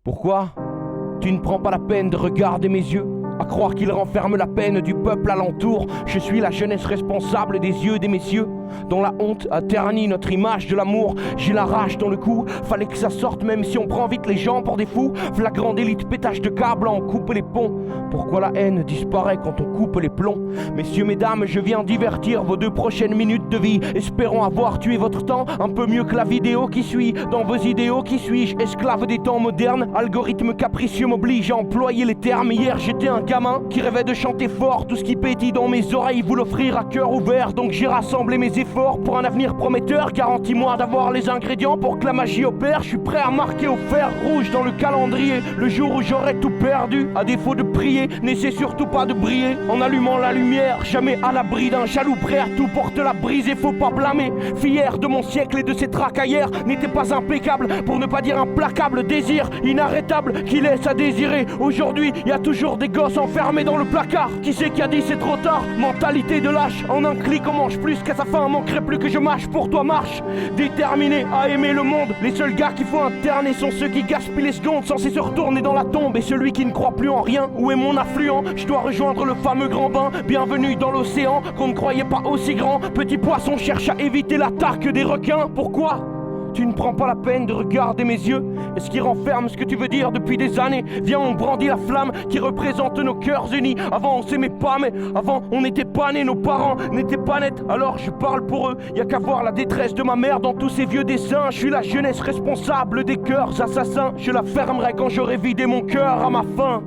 Pourquoi tu ne prends pas la peine de regarder mes yeux, à croire qu'ils renferment la peine du peuple alentour? Je suis la jeunesse responsable des yeux des messieurs, dont la honte a terni notre image de l'amour. J'ai la rage dans le cou, fallait que ça sorte même si on prend vite les gens pour des fous. Flagrant délit, pétage de câble, on coupe les ponts. Pourquoi la haine disparaît quand on coupe les plombs? Messieurs, mesdames, je viens divertir vos 2 prochaines minutes de vie. Espérons avoir tué votre temps un peu mieux que la vidéo qui suit. Dans vos idéaux, qui suis-je? Esclave des temps modernes? Algorithme capricieux m'oblige à employer les termes. Hier j'étais un gamin qui rêvait de chanter fort. Tout ce qui pétille dans mes oreilles, vous l'offrir à cœur ouvert. Donc j'ai rassemblé mes efforts pour un avenir prometteur. Garantis-moi d'avoir les ingrédients pour que la magie opère. Je suis prêt à marquer au fer rouge dans le calendrier le jour où j'aurai tout perdu. À défaut de prier, n'essaie surtout pas de briller en allumant la lumière. Jamais à l'abri d'un jaloux prêt à tout pour te la briser. Faut pas blâmer. Fier de mon siècle et de ses tracaillères, n'était pas impeccable pour ne pas dire implacable. Désir inarrêtable qui laisse à désirer. Aujourd'hui, y a toujours des gosses enfermés dans le placard. Qui c'est qui a dit c'est trop tard? Mentalité de lâche. En un clic on mange plus qu'à sa faim. Manquerait plus que je mâche. Pour toi marche. Déterminé à aimer le monde. Les seuls gars qu'il faut interner sont ceux qui gaspillent les secondes censés se retourner dans la tombe. Et celui qui ne croit plus en rien. Où est mon affluent? Je dois rejoindre le fameux grand bain. Bienvenue dans l'océan qu'on ne croyait pas aussi grand. Petit poisson cherche à éviter l'attaque des requins. Pourquoi tu ne prends pas la peine de regarder mes yeux? Est-ce qui renferme ce que tu veux dire depuis des années? Viens, on brandit la flamme qui représente nos cœurs unis. Avant on s'aimait pas, mais avant on n'était pas nés. Nos parents n'étaient pas nets, alors je parle pour eux. Y'a qu'à voir la détresse de ma mère dans tous ces vieux dessins. Je suis la jeunesse responsable des cœurs assassins. Je la fermerai quand j'aurai vidé mon cœur à ma faim.